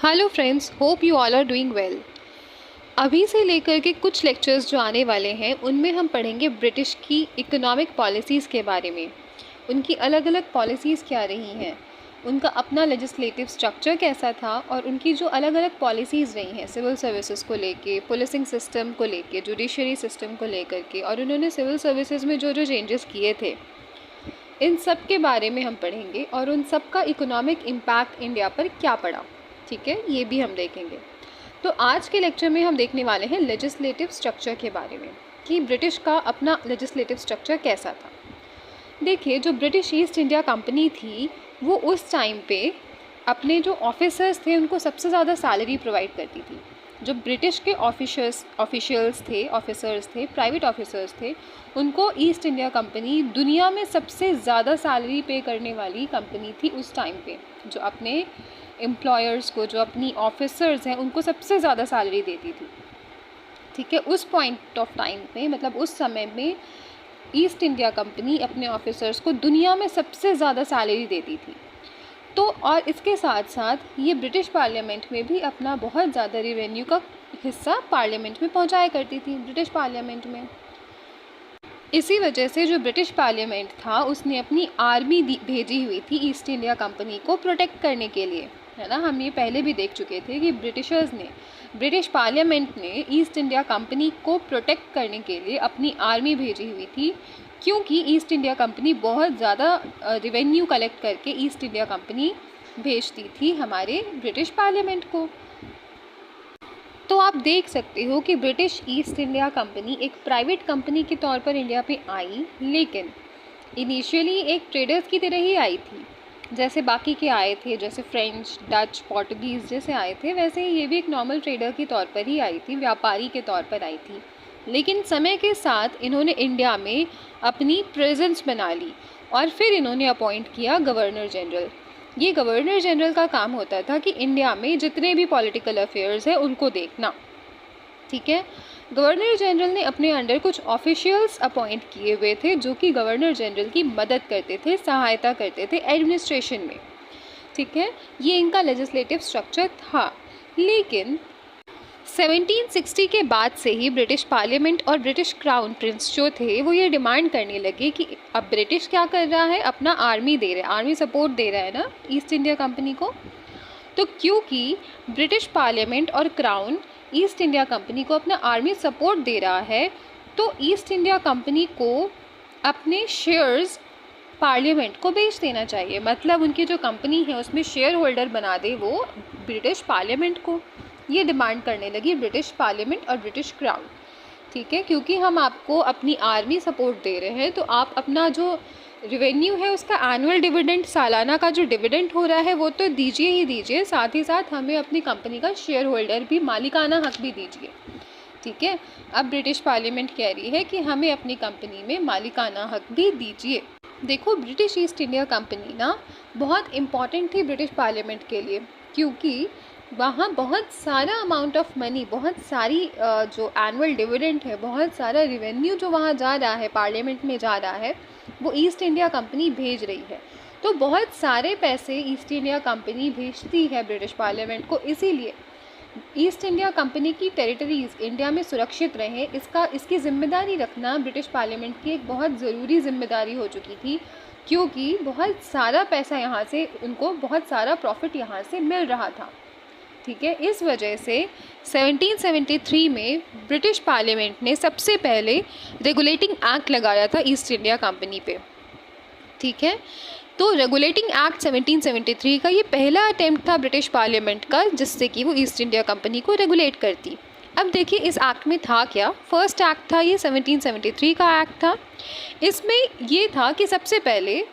Hello friends, hope you all are doing well. अभी से लेकर के कुछ लेक्चर्स जो आने वाले हैं उनमें हम पढ़ेंगे ब्रिटिश की इकोनॉमिक पॉलिसीज़ के बारे में। उनकी अलग अलग पॉलिसीज़ क्या रही हैं, उनका अपना लेजिस्लेटिव स्ट्रक्चर कैसा था और उनकी जो अलग अलग पॉलिसीज़ रही हैं सिविल सर्विसेज को लेके, पुलिसिंग सिस्टम को लेके, जुडिशरी सिस्टम को लेकर के, और उन्होंने सिविल सर्विसेज में जो जो चेंजेस किए थे इन सब के बारे में हम पढ़ेंगे और उन सब का इकोनॉमिक इम्पैक्ट इंडिया पर क्या पड़ा। ठीक है, ये भी हम देखेंगे। तो आज के लेक्चर में हम देखने वाले हैं लेजिस्लेटिव स्ट्रक्चर के बारे में कि ब्रिटिश का अपना लेजिस्लेटिव स्ट्रक्चर कैसा था। देखिए, जो ब्रिटिश ईस्ट इंडिया कंपनी थी वो उस टाइम पे अपने जो ऑफिसर्स थे उनको सबसे ज़्यादा सैलरी प्रोवाइड करती थी। जो ब्रिटिश के ऑफिशियल्स थे, प्राइवेट ऑफिसर्स थे, उनको ईस्ट इंडिया कंपनी दुनिया में सबसे ज़्यादा सैलरी पे करने वाली कंपनी थी उस टाइम पे। जो अपने एम्प्लॉयर्स को, जो अपनी ऑफिसर्स हैं, उनको सबसे ज़्यादा सैलरी देती थी। ठीक है, उस पॉइंट ऑफ टाइम पे, मतलब उस समय में ईस्ट इंडिया कंपनी अपने ऑफिसर्स को दुनिया में सबसे ज़्यादा सैलरी देती थी। तो और इसके साथ साथ ये ब्रिटिश पार्लियामेंट में भी अपना बहुत ज़्यादा रेवेन्यू का हिस्सा पार्लियामेंट में पहुंचाया करती थी, ब्रिटिश पार्लियामेंट में। इसी वजह से जो ब्रिटिश पार्लियामेंट था उसने अपनी आर्मी भेजी हुई थी ईस्ट इंडिया कंपनी को प्रोटेक्ट करने के लिए, है ना। हम ये पहले भी देख चुके थे कि ब्रिटिश पार्लियामेंट ने ईस्ट इंडिया कंपनी को प्रोटेक्ट करने के लिए अपनी आर्मी भेजी हुई थी, क्योंकि ईस्ट इंडिया कंपनी बहुत ज़्यादा रेवेन्यू कलेक्ट करके ईस्ट इंडिया कंपनी भेजती थी हमारे ब्रिटिश पार्लियामेंट को। तो आप देख सकते हो कि ब्रिटिश ईस्ट इंडिया कंपनी एक प्राइवेट कंपनी के तौर पर इंडिया पे आई, लेकिन इनिशियली एक ट्रेडर्स की तरह ही आई थी। जैसे बाकी के आए थे, जैसे फ्रेंच, डच, पोर्टुगीज़ जैसे आए थे, वैसे ही ये भी एक नॉर्मल ट्रेडर के तौर पर ही आई थी, व्यापारी के तौर पर आई थी। लेकिन समय के साथ इन्होंने इंडिया में अपनी प्रेजेंस बना ली और फिर इन्होंने अपॉइंट किया गवर्नर जनरल। ये गवर्नर जनरल का काम होता था कि इंडिया में जितने भी पॉलिटिकल अफेयर्स हैं उनको देखना। ठीक है, गवर्नर जनरल ने अपने अंडर कुछ ऑफिशियल्स अपॉइंट किए हुए थे जो कि गवर्नर जनरल की मदद करते थे, सहायता करते थे एडमिनिस्ट्रेशन में। ठीक है, ये इनका लेजिस्लेटिव स्ट्रक्चर था। लेकिन 1760 के बाद से ही ब्रिटिश पार्लियामेंट और ब्रिटिश क्राउन प्रिंस जो थे वो ये डिमांड करने लगे कि अब ब्रिटिश क्या कर रहा है, अपना आर्मी दे रहा है, आर्मी सपोर्ट दे रहा है ना ईस्ट इंडिया कंपनी को। तो क्योंकि ब्रिटिश पार्लियामेंट और क्राउन ईस्ट इंडिया कंपनी को अपना आर्मी सपोर्ट दे रहा है, तो ईस्ट इंडिया कंपनी को अपने शेयर्स पार्लियामेंट को बेच देना चाहिए। मतलब उनकी जो कंपनी है उसमें शेयर होल्डर बना दे वो ब्रिटिश पार्लियामेंट को। ये डिमांड करने लगी ब्रिटिश पार्लियामेंट और ब्रिटिश क्राउन। ठीक है, क्योंकि हम आपको अपनी आर्मी सपोर्ट दे रहे हैं तो आप अपना जो रेवेन्यू है उसका एनुअल डिविडेंड, सालाना का जो डिविडेंड हो रहा है वो तो दीजिए ही दीजिए, साथ ही साथ हमें अपनी कंपनी का शेयर होल्डर भी, मालिकाना हक भी दीजिए। ठीक है, अब ब्रिटिश पार्लियामेंट कह रही है कि हमें अपनी कंपनी में मालिकाना हक भी दीजिए। देखो, ब्रिटिश ईस्ट इंडिया कंपनी ना बहुत इम्पॉर्टेंट थी ब्रिटिश पार्लियामेंट के लिए, क्योंकि वहाँ बहुत सारा अमाउंट ऑफ मनी, बहुत सारी जो एनुअल डिविडेंड है, बहुत सारा रेवेन्यू जो वहाँ जा रहा है, पार्लियामेंट में जा रहा है, वो ईस्ट इंडिया कंपनी भेज रही है। तो बहुत सारे पैसे ईस्ट इंडिया कंपनी भेजती है ब्रिटिश पार्लियामेंट को। इसीलिए ईस्ट इंडिया कंपनी की टेरिटरीज़ इंडिया में सुरक्षित रहें, इसकी जिम्मेदारी रखना ब्रिटिश पार्लियामेंट की एक बहुत ज़रूरी जिम्मेदारी हो चुकी थी, क्योंकि बहुत सारा पैसा यहाँ से, उनको बहुत सारा प्रॉफिट यहाँ से मिल रहा था। ठीक है, इस वजह से 1773 में ब्रिटिश पार्लियामेंट ने सबसे पहले रेगुलेटिंग एक्ट लगाया था ईस्ट इंडिया कंपनी पे। ठीक है, तो रेगुलेटिंग एक्ट 1773 का ये पहला अटेम्प्ट था ब्रिटिश पार्लियामेंट का, जिससे कि वो ईस्ट इंडिया कंपनी को रेगुलेट करती। अब देखिए इस एक्ट में था क्या। फर्स्ट एक्ट था ये 1773 का एक्ट था। इसमें ये था कि सबसे पहले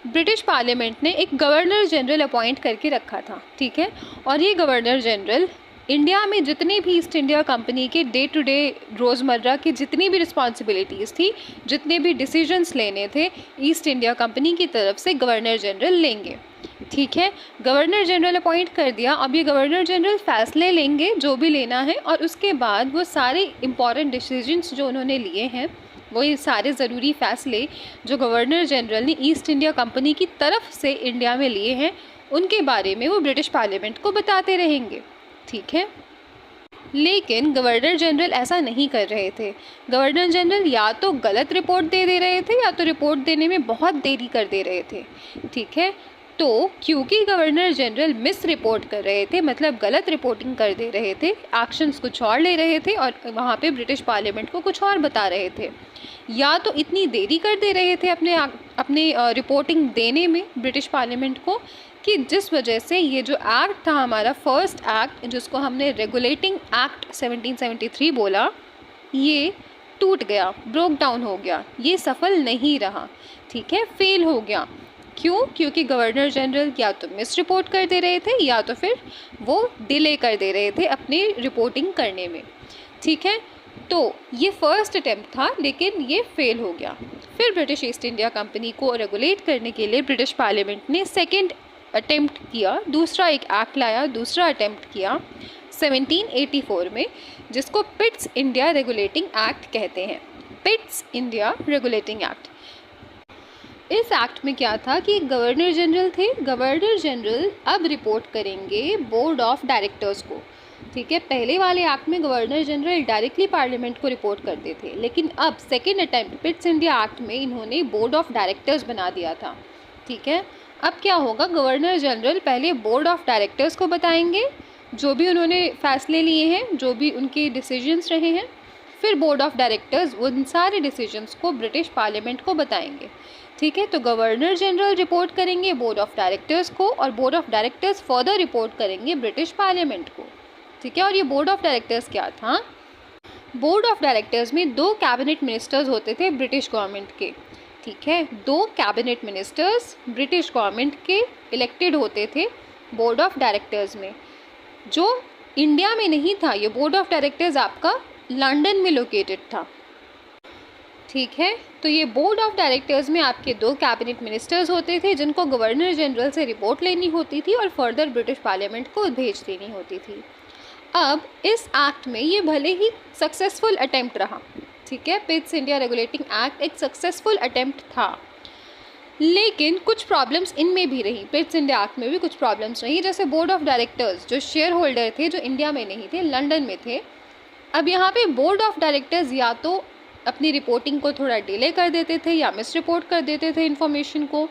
ब्रिटिश पार्लियामेंट ने एक गवर्नर जनरल अपॉइंट करके रखा था। ठीक है, और ये गवर्नर जनरल इंडिया में जितने भी ईस्ट इंडिया कंपनी के डे टू डे, रोज़मर्रा की जितनी भी रिस्पॉन्सिबिलिटीज़ थी, जितने भी डिसीजंस लेने थे, ईस्ट इंडिया कंपनी की तरफ से गवर्नर जनरल लेंगे। ठीक है, गवर्नर जनरल अपॉइंट कर दिया। अब ये गवर्नर जनरल फैसले लेंगे जो भी लेना है, और उसके बाद वो सारे इम्पॉर्टेंट डिसीजंस जो उन्होंने लिए हैं, वो ये सारे ज़रूरी फ़ैसले जो गवर्नर जनरल ने ईस्ट इंडिया कंपनी की तरफ से इंडिया में लिए हैं, उनके बारे में वो ब्रिटिश पार्लियामेंट को बताते रहेंगे। ठीक है, लेकिन गवर्नर जनरल ऐसा नहीं कर रहे थे। गवर्नर जनरल या तो गलत रिपोर्ट दे रहे थे या तो रिपोर्ट देने में बहुत देरी कर दे रहे थे। ठीक है, तो क्योंकि गवर्नर जनरल मिस रिपोर्ट कर रहे थे, मतलब गलत रिपोर्टिंग कर दे रहे थे, एक्शंस कुछ और ले रहे थे और वहाँ पे ब्रिटिश पार्लियामेंट को कुछ और बता रहे थे, या तो इतनी देरी कर दे रहे थे अपने रिपोर्टिंग देने में ब्रिटिश पार्लियामेंट को, कि जिस वजह से ये जो एक्ट था हमारा फर्स्ट एक्ट, जिसको हमने रेगुलेटिंग एक्ट 1773 बोला, ये टूट गया, ब्रोक डाउन हो गया, ये सफल नहीं रहा। ठीक है, फेल हो गया। क्यों? क्योंकि गवर्नर जनरल या तो मिस रिपोर्ट कर दे रहे थे या तो फिर वो डिले कर दे रहे थे अपनी रिपोर्टिंग करने में। ठीक है, तो ये फर्स्ट अटेम्प्ट था लेकिन ये फेल हो गया। फिर ब्रिटिश ईस्ट इंडिया कंपनी को रेगुलेट करने के लिए ब्रिटिश पार्लियामेंट ने सेकेंड अटेम्प्ट किया, दूसरा एक एक्ट लाया, दूसरा अटेम्प्ट किया 1784 में, जिसको पिट्स इंडिया रेगुलेटिंग एक्ट कहते हैं। Pitt's India regulating act. इस एक्ट में क्या था कि गवर्नर जनरल थे, गवर्नर जनरल अब रिपोर्ट करेंगे बोर्ड ऑफ डायरेक्टर्स को। ठीक है, पहले वाले एक्ट में गवर्नर जनरल डायरेक्टली पार्लियामेंट को रिपोर्ट करते थे, लेकिन अब second attempt Pitt's India act में इन्होंने बोर्ड ऑफ डायरेक्टर्स बना दिया था। ठीक है, अब क्या होगा, गवर्नर जनरल पहले बोर्ड ऑफ डायरेक्टर्स को बताएंगे जो भी उन्होंने फैसले लिए हैं, जो भी उनके डिसीजंस रहे हैं, फिर बोर्ड ऑफ डायरेक्टर्स उन सारे डिसीजंस को ब्रिटिश पार्लियामेंट को बताएंगे। ठीक है, तो गवर्नर जनरल रिपोर्ट करेंगे बोर्ड ऑफ डायरेक्टर्स को और board of directors further report करेंगे ब्रिटिश पार्लियामेंट को। ठीक है, और ये बोर्ड ऑफ डायरेक्टर्स क्या था? बोर्ड ऑफ डायरेक्टर्स में 2 कैबिनेट मिनिस्टर्स होते थे ब्रिटिश गवर्नमेंट के। ठीक है, 2 कैबिनेट मिनिस्टर्स ब्रिटिश गवर्नमेंट के इलेक्टेड होते थे बोर्ड ऑफ डायरेक्टर्स में, जो इंडिया में नहीं था। ये बोर्ड ऑफ डायरेक्टर्स आपका लंदन में लोकेटेड था। ठीक है, तो ये बोर्ड ऑफ डायरेक्टर्स में आपके 2 कैबिनेट मिनिस्टर्स होते थे जिनको गवर्नर जनरल से रिपोर्ट लेनी होती थी और फर्दर ब्रिटिश पार्लियामेंट को भेज देनी होती थी। अब इस एक्ट में ये भले ही सक्सेसफुल अटेम्प्ट रहा, ठीक है, पिट्स इंडिया रेगुलेटिंग एक्ट एक सक्सेसफुल अटेम्प्ट था, लेकिन कुछ प्रॉब्लम्स इनमें भी रही। पिट्स इंडिया एक्ट में भी कुछ प्रॉब्लम्स रही, जैसे बोर्ड ऑफ डायरेक्टर्स जो शेयर होल्डर थे, जो इंडिया में नहीं थे, लंदन में थे। अब यहाँ पे बोर्ड ऑफ डायरेक्टर्स या तो अपनी रिपोर्टिंग को थोड़ा डिले कर देते थे या मिस रिपोर्ट कर देते थे इन्फॉर्मेशन को।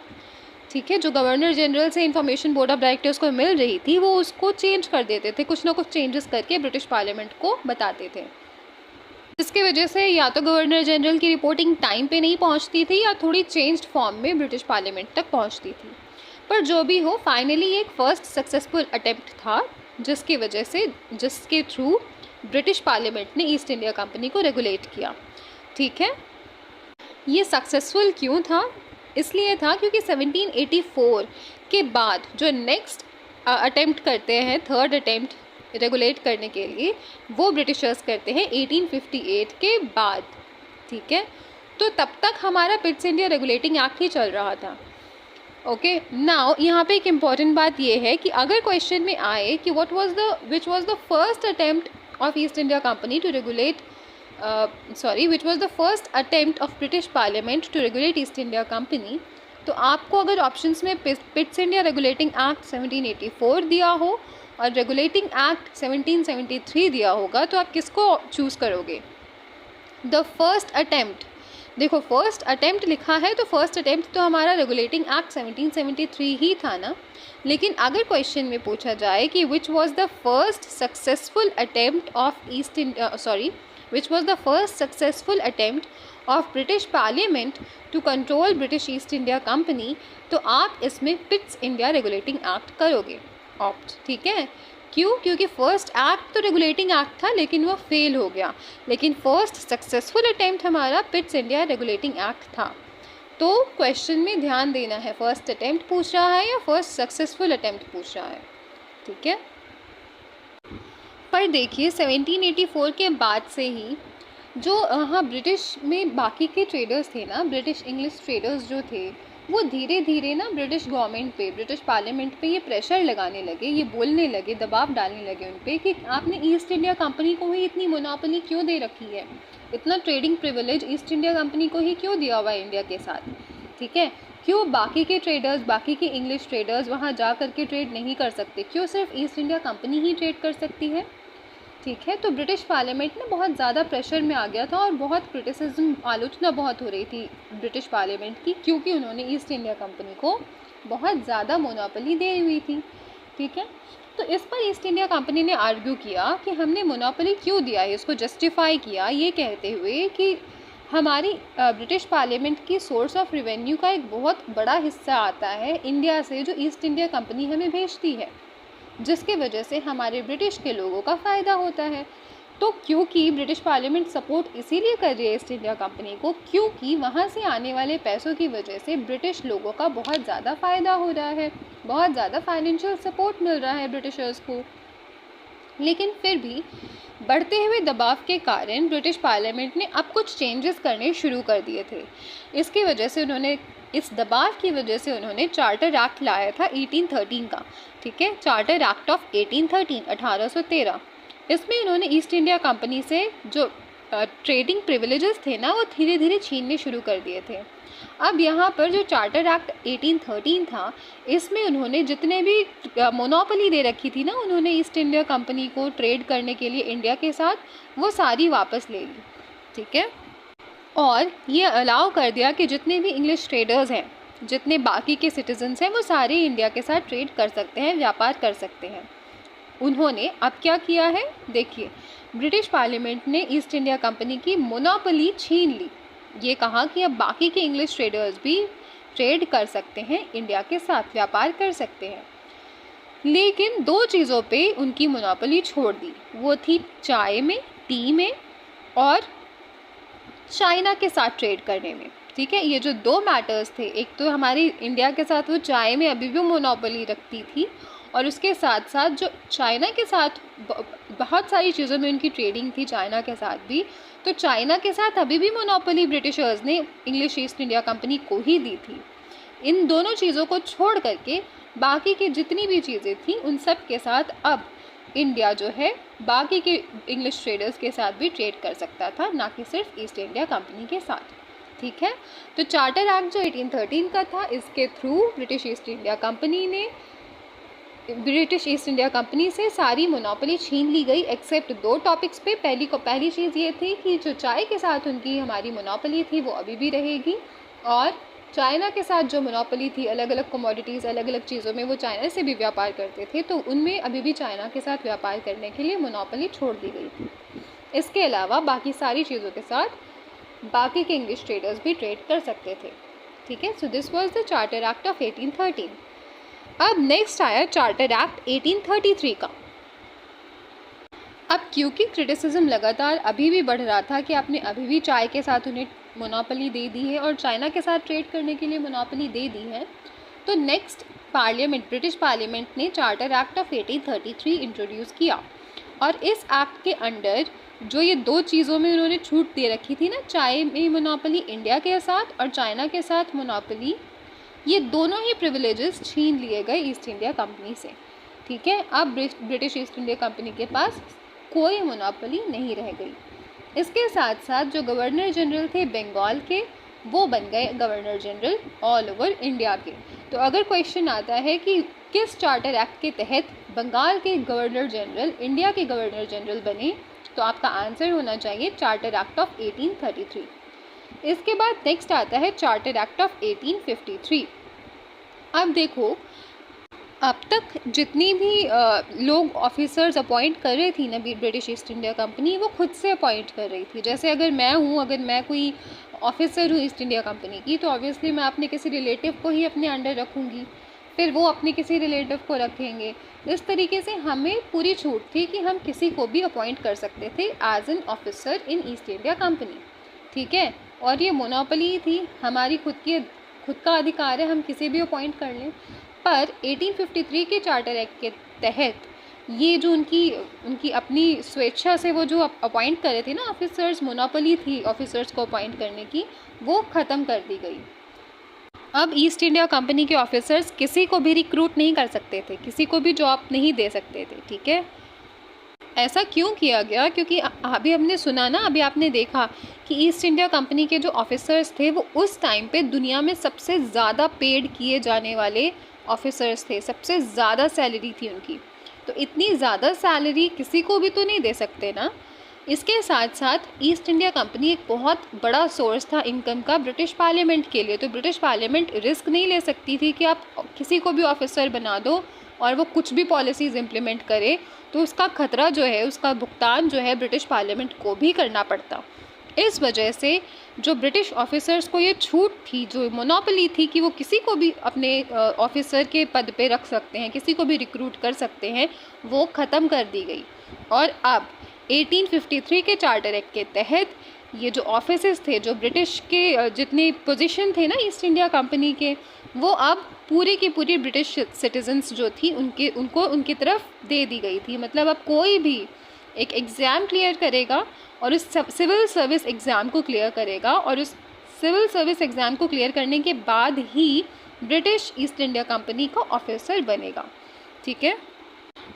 ठीक है, जो गवर्नर जनरल से इन्फॉर्मेशन बोर्ड ऑफ डायरेक्टर्स को मिल रही थी वो उसको चेंज कर देते थे, कुछ ना कुछ चेंजेस करके ब्रिटिश पार्लियामेंट को बताते थे, जिसकी वजह से या तो गवर्नर जनरल की रिपोर्टिंग टाइम पे नहीं पहुंचती थी या थोड़ी चेंज्ड फॉर्म में ब्रिटिश पार्लियामेंट तक पहुंचती थी। पर जो भी हो, फाइनली एक फर्स्ट सक्सेसफुल अटेम्प्ट था जिसके थ्रू ब्रिटिश पार्लियामेंट ने ईस्ट इंडिया कंपनी को रेगुलेट किया। ठीक है, ये सक्सेसफुल क्यों था? इसलिए था क्योंकि 1784 के बाद जो नेक्स्ट अटेम्प्ट करते हैं, थर्ड अटेम्प्ट रेगुलेट करने के लिए, वो ब्रिटिशर्स करते हैं 1858 के बाद। ठीक है, तो तब तक हमारा पिट्स इंडिया रेगुलेटिंग एक्ट ही चल रहा था। ओके, नाउ यहाँ पे एक इम्पॉर्टेंट बात ये है कि अगर क्वेश्चन में आए कि which was the first attempt of East India Company to regulate which was the first attempt of British Parliament to regulate East India Company, तो आपको अगर ऑप्शंस में पिट्स इंडिया रेगुलेटिंग एक्ट 1784 दिया हो और रेगुलेटिंग एक्ट 1773 दिया होगा, तो आप किसको चूज़ करोगे? The first attempt. देखो, फर्स्ट अटेम्प्ट लिखा है तो फर्स्ट अटेम्प्ट तो हमारा रेगुलेटिंग एक्ट 1773 ही था ना। लेकिन अगर क्वेश्चन में पूछा जाए कि which was the first successful attempt of British Parliament to control British East India Company, तो आप इसमें पिट्स इंडिया रेगुलेटिंग एक्ट करोगे ऑप्ट। ठीक है, क्यों? क्योंकि फर्स्ट एक्ट तो रेगुलेटिंग एक्ट था लेकिन वो फेल हो गया, लेकिन फर्स्ट सक्सेसफुल अटेम्प्ट हमारा पिट्स इंडिया रेगुलेटिंग एक्ट था। तो क्वेश्चन में ध्यान देना है, फर्स्ट अटेम्प्ट पूछ रहा है या फर्स्ट सक्सेसफुल अटेम्प्ट पूछ रहा है। ठीक है, पर देखिए 1784 के बाद से ही जो ब्रिटिश में बाकी के ट्रेडर्स थे ना, ब्रिटिश इंग्लिश ट्रेडर्स जो थे, वो धीरे धीरे ना ब्रिटिश गवर्नमेंट पे, ब्रिटिश पार्लियामेंट पे ये प्रेशर लगाने लगे, ये बोलने लगे, दबाव डालने लगे उन पे कि आपने ईस्ट इंडिया कंपनी को ही इतनी मोनोपोली क्यों दे रखी है, इतना trading privilege east India company को ही क्यों दिया हुआ है इंडिया के साथ। ठीक है। क्यों बाकी के ट्रेडर्स, बाकी के इंग्लिश ट्रेडर्स वहाँ जा कर के ट्रेड नहीं कर सकते, क्यों सिर्फ ईस्ट इंडिया कंपनी ही ट्रेड कर सकती है? ठीक है। तो ब्रिटिश पार्लियामेंट में बहुत ज़्यादा प्रेशर में आ गया था और बहुत क्रिटिसिज्म, आलोचना बहुत हो रही थी ब्रिटिश पार्लियामेंट की, क्योंकि उन्होंने ईस्ट इंडिया कंपनी को बहुत ज़्यादा मोनोपोली दी हुई थी। ठीक है। तो इस पर ईस्ट इंडिया कंपनी ने आर्ग्यू किया कि हमने मोनोपोली क्यों दिया है, इसको जस्टिफाई किया ये कहते हुए कि हमारी ब्रिटिश पार्लियामेंट की सोर्स ऑफ रेवेन्यू का एक बहुत बड़ा हिस्सा आता है इंडिया से, जो ईस्ट इंडिया कंपनी हमें भेजती है, जिसके वजह से हमारे ब्रिटिश के लोगों का फ़ायदा होता है। तो क्योंकि ब्रिटिश पार्लियामेंट सपोर्ट इसीलिए कर रही है ईस्ट इंडिया कंपनी को, क्योंकि वहाँ से आने वाले पैसों की वजह से ब्रिटिश लोगों का बहुत ज़्यादा फ़ायदा हो रहा है, बहुत ज़्यादा फाइनेंशियल सपोर्ट मिल रहा है ब्रिटिशर्स को। लेकिन फिर भी बढ़ते हुए दबाव के कारण ब्रिटिश पार्लियामेंट ने अब कुछ चेंजेस करने शुरू कर दिए थे। इसकी वजह से उन्होंने, इस दबाव की वजह से उन्होंने चार्टर एक्ट लाया था 1813 का। ठीक है, चार्टर एक्ट ऑफ 1813, 1813। इसमें उन्होंने ईस्ट इंडिया कंपनी से जो ट्रेडिंग प्रिविलेजेस थे ना, वो धीरे धीरे छीनने शुरू कर दिए थे। अब यहाँ पर जो चार्टर एक्ट 1813 था, इसमें उन्होंने जितने भी मोनोपोली दे रखी थी ना उन्होंने ईस्ट इंडिया कंपनी को ट्रेड करने के लिए इंडिया के साथ, वो सारी वापस ले ली। ठीक है। और ये अलाउ कर दिया कि जितने भी इंग्लिश ट्रेडर्स हैं, जितने बाकी के सिटीजन्स हैं, वो सारे इंडिया के साथ ट्रेड कर सकते हैं, व्यापार कर सकते हैं। उन्होंने अब क्या किया है, देखिए, ब्रिटिश पार्लियामेंट ने ईस्ट इंडिया कंपनी की मोनोपोली छीन ली। ये कहा कि अब बाकी के इंग्लिश ट्रेडर्स भी ट्रेड कर सकते हैं, इंडिया के साथ व्यापार कर सकते हैं। लेकिन दो चीज़ों पे उनकी मोनोपोली छोड़ दी, वो थी चाय में, टी में, और चाइना के साथ ट्रेड करने में। ठीक है, ये जो दो मैटर्स थे, एक तो हमारी इंडिया के साथ वो चाय में अभी भी मोनोपोली रखती थी, और उसके साथ साथ जो चाइना के साथ बहुत सारी चीज़ों में उनकी ट्रेडिंग थी, चाइना के साथ भी। तो चाइना के साथ अभी भी मोनोपोली ब्रिटिशर्स ने इंग्लिश ईस्ट इंडिया कंपनी को ही दी थी। इन दोनों चीज़ों को छोड़ करके बाकी की जितनी भी चीज़ें थी उन सब के साथ अब इंडिया जो है बाकी के इंग्लिश ट्रेडर्स के साथ भी ट्रेड कर सकता था, ना कि सिर्फ ईस्ट इंडिया कंपनी के साथ। ठीक है। तो चार्टर एक्ट जो 1813 का था, इसके through British East India company से सारी मोनोपोली छीन ली गई, एक्सेप्ट दो टॉपिक्स पे। पहली चीज़ ये थी कि जो चाय के साथ उनकी हमारी मोनोपोली थी वो अभी भी रहेगी, और चाइना के साथ जो मोनोपोली थी, अलग अलग कमोडिटीज़, अलग अलग चीज़ों में वो चाइना से भी व्यापार करते थे, तो उनमें अभी भी चाइना के साथ व्यापार करने के लिए मोनोपोली छोड़ दी गई थी। इसके अलावा बाकी सारी चीज़ों के साथ बाकी के इंग्लिश ट्रेडर्स भी ट्रेड कर सकते थे। ठीक है। So this was the charter act of 1813। अब नेक्स्ट आया चार्टर एक्ट 1833 का। अब क्योंकि क्रिटिसिज्म लगातार अभी भी बढ़ रहा था कि आपने अभी भी चाय के साथ उन्हें मोनोपोली दे दी है और चाइना के साथ ट्रेड करने के लिए मोनोपोली दे दी है, तो नेक्स्ट ब्रिटिश पार्लियामेंट ने चार्टर एक्ट ऑफ 1833 इंट्रोड्यूस किया। और इस एक्ट के अंडर जो ये दो चीज़ों में उन्होंने छूट दे रखी थी ना, चाय में मोनोपोली इंडिया के साथ और चाइना के साथ मोनोपोली, ये दोनों ही प्रिविलेजेस छीन लिए गए ईस्ट इंडिया कंपनी से। ठीक है। अब ब्रिटिश ईस्ट इंडिया कंपनी के पास कोई मोनोपोली नहीं रह गई। इसके साथ साथ जो गवर्नर जनरल थे बंगाल के, वो बन गए governor general all over India के। तो अगर क्वेश्चन आता है कि किस चार्टर एक्ट के तहत बंगाल के गवर्नर जनरल इंडिया के गवर्नर जनरल बने, तो आपका आंसर होना चाहिए चार्टर एक्ट ऑफ 1833। इसके बाद नेक्स्ट आता है चार्टर एक्ट ऑफ 1853। अब देखो, अब तक जितनी भी लोग ऑफिसर्स अपॉइंट कर रही थी ना ब्रिटिश ईस्ट इंडिया कंपनी, वो खुद से अपॉइंट कर रही थी। जैसे अगर मैं कोई ऑफिसर हूँ ईस्ट इंडिया कंपनी की, तो ऑब्वियसली मैं अपने किसी रिलेटिव को ही अपने अंडर रखूँगी, फिर वो अपने किसी रिलेटिव को रखेंगे। इस तरीके से हमें पूरी छूट थी कि हम किसी को भी अपॉइंट कर सकते थे as an officer in East India Company. ठीक है। और ये मोनोपोली थी, हमारी खुद का अधिकार है, हम किसी भी अपॉइंट कर लें। पर 1853 के चार्टर एक्ट के तहत ये जो उनकी अपनी स्वेच्छा से वो जो अपॉइंट करे थे ना ऑफिसर्स, मोनोपोली थी ऑफिसर्स को अपॉइंट करने की, वो ख़त्म कर दी गई। अब ईस्ट इंडिया कंपनी के ऑफिसर्स किसी को भी रिक्रूट नहीं कर सकते थे, किसी को भी जॉब नहीं दे सकते थे। ठीक है। ऐसा क्यों किया गया? क्योंकि अभी हमने सुना ना, अभी आपने देखा कि ईस्ट इंडिया कंपनी के जो ऑफिसर्स थे वो उस टाइम पे दुनिया में सबसे ज़्यादा पेड किए जाने वाले ऑफिसर्स थे, सबसे ज़्यादा सैलरी थी उनकी। तो इतनी ज़्यादा सैलरी किसी को भी तो नहीं दे सकते ना। इसके साथ साथ ईस्ट इंडिया कंपनी एक बहुत बड़ा सोर्स था इनकम का ब्रिटिश पार्लियामेंट के लिए। तो ब्रिटिश पार्लियामेंट रिस्क नहीं ले सकती थी कि आप किसी को भी ऑफिसर बना दो और वो कुछ भी पॉलिसीज़ इम्प्लीमेंट करे, तो उसका खतरा जो है, उसका भुगतान जो है ब्रिटिश पार्लियामेंट को भी करना पड़ता। इस वजह से जो ब्रिटिश ऑफिसर्स को ये छूट थी, जो मोनोपोली थी कि वो किसी को भी अपने ऑफिसर के पद पे रख सकते हैं, किसी को भी रिक्रूट कर सकते हैं, वो ख़त्म कर दी गई। और अब 1853 के चार्टर एक्ट के तहत ये जो ऑफिसेस थे, जो ब्रिटिश के जितने पोजीशन थे ना ईस्ट इंडिया कंपनी के, वो अब पूरी की पूरी ब्रिटिश सिटीजन्स जो थी उनको उनकी तरफ दे दी गई थी। मतलब अब कोई भी एक एग्ज़ाम क्लियर करेगा और उस सिविल सर्विस एग्ज़ाम को क्लियर करेगा, और उस सिविल सर्विस एग्ज़ाम को क्लियर करने के बाद ही ब्रिटिश ईस्ट इंडिया कंपनी का ऑफिसर बनेगा। ठीक है,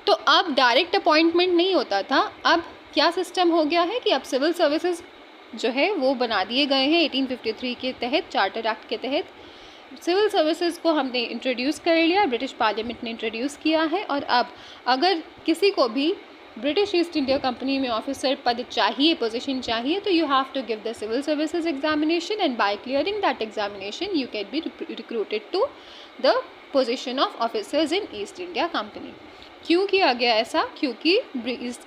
तो अब डायरेक्ट अपॉइंटमेंट नहीं होता था। अब क्या सिस्टम हो गया है कि अब सिविल सर्विसेज जो है वो बना दिए गए हैं 1853 के तहत, चार्टर एक्ट के तहत। सिविल सर्विसेज को हमने इंट्रोड्यूस कर लिया, ब्रिटिश पार्लियामेंट ने इंट्रोड्यूस किया है। और अब अगर किसी को भी ब्रिटिश ईस्ट इंडिया कंपनी में ऑफिसर पद चाहिए, पोजीशन चाहिए, तो you have to give the civil services examination, and by clearing that examination you can be recruited to the position of officers in East India Company. क्यों किया गया ऐसा? क्योंकि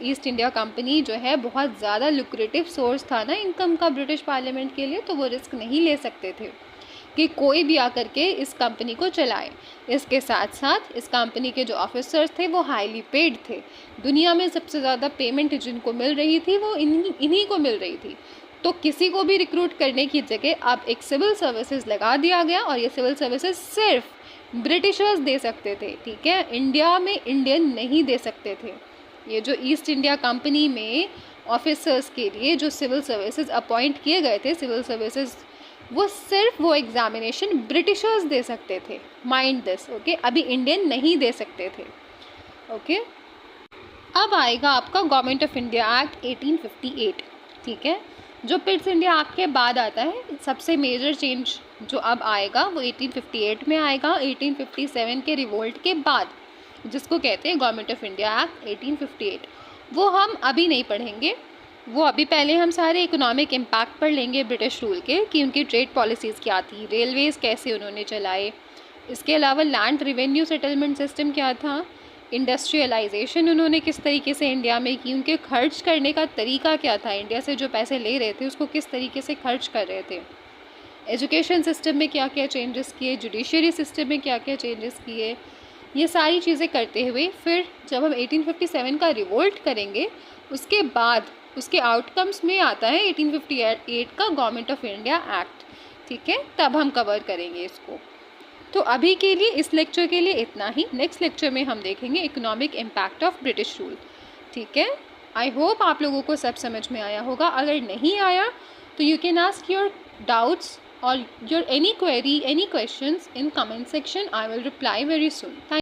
ईस्ट इंडिया कंपनी जो है बहुत ज़्यादा लुक्रेटिव सोर्स था ना इनकम का ब्रिटिश पार्लियामेंट के लिए, तो वो रिस्क नहीं ले सकते थे कि कोई भी आकर के इस कंपनी को चलाए। इसके साथ साथ इस कंपनी के जो ऑफिसर्स थे वो हाईली पेड थे। दुनिया में सबसे ज़्यादा पेमेंट जिनको मिल रही थी वो इन्हीं को मिल रही थी। तो किसी को भी रिक्रूट करने की जगह अब एक सिविल सर्विसेज लगा दिया गया, और ये सिविल सर्विसेज सिर्फ ब्रिटिशर्स दे सकते थे। ठीक है, इंडिया में इंडियन नहीं दे सकते थे। ये जो ईस्ट इंडिया कंपनी में ऑफिसर्स के लिए जो सिविल सर्विसेज अपॉइंट किए गए थे, सिविल सर्विसेज, वो सिर्फ वो एग्जामिनेशन ब्रिटिशर्स दे सकते थे। Mind this, okay. अभी इंडियन नहीं दे सकते थे, ओके। अब आएगा आपका गवर्नमेंट ऑफ इंडिया एक्ट 1858। ठीक है, जो पिट्स इंडिया एक्ट के बाद आता है। सबसे मेजर चेंज जो अब आएगा वो 1858 में आएगा, 1857 के रिवोल्ट के बाद, जिसको कहते हैं गवर्नमेंट ऑफ इंडिया एक्ट 1858। वो हम अभी नहीं पढ़ेंगे, वो अभी पहले हम सारे इकोनॉमिक इम्पैक्ट पढ़ लेंगे ब्रिटिश रूल के, कि उनकी ट्रेड पॉलिसीज़ क्या थी, रेलवेज़ कैसे उन्होंने चलाए, इसके अलावा लैंड रिवेन्यू सेटलमेंट सिस्टम क्या था, इंडस्ट्रियलाइजेशन उन्होंने किस तरीके से इंडिया में की, उनके खर्च करने का तरीका क्या था, इंडिया से जो पैसे ले रहे थे उसको किस तरीके से खर्च कर रहे थे, एजुकेशन सिस्टम में क्या क्या चेंजेस किए, जुडिशरी सिस्टम में क्या क्या चेंजेस किए, ये सारी चीज़ें करते हुए फिर जब हम 1857 का रिवोल्ट करेंगे, उसके बाद उसके आउटकम्स में आता है 1858 का गवर्नमेंट ऑफ इंडिया एक्ट। ठीक है, तब हम कवर करेंगे इसको। तो अभी के लिए इस लेक्चर के लिए इतना ही। नेक्स्ट लेक्चर में हम देखेंगे economic impact of British rule. ठीक है, आई होप आप लोगों को सब समझ में आया होगा। अगर नहीं आया तो you can ask your doubts or your any query, any questions in comment section. I will reply very soon. Thank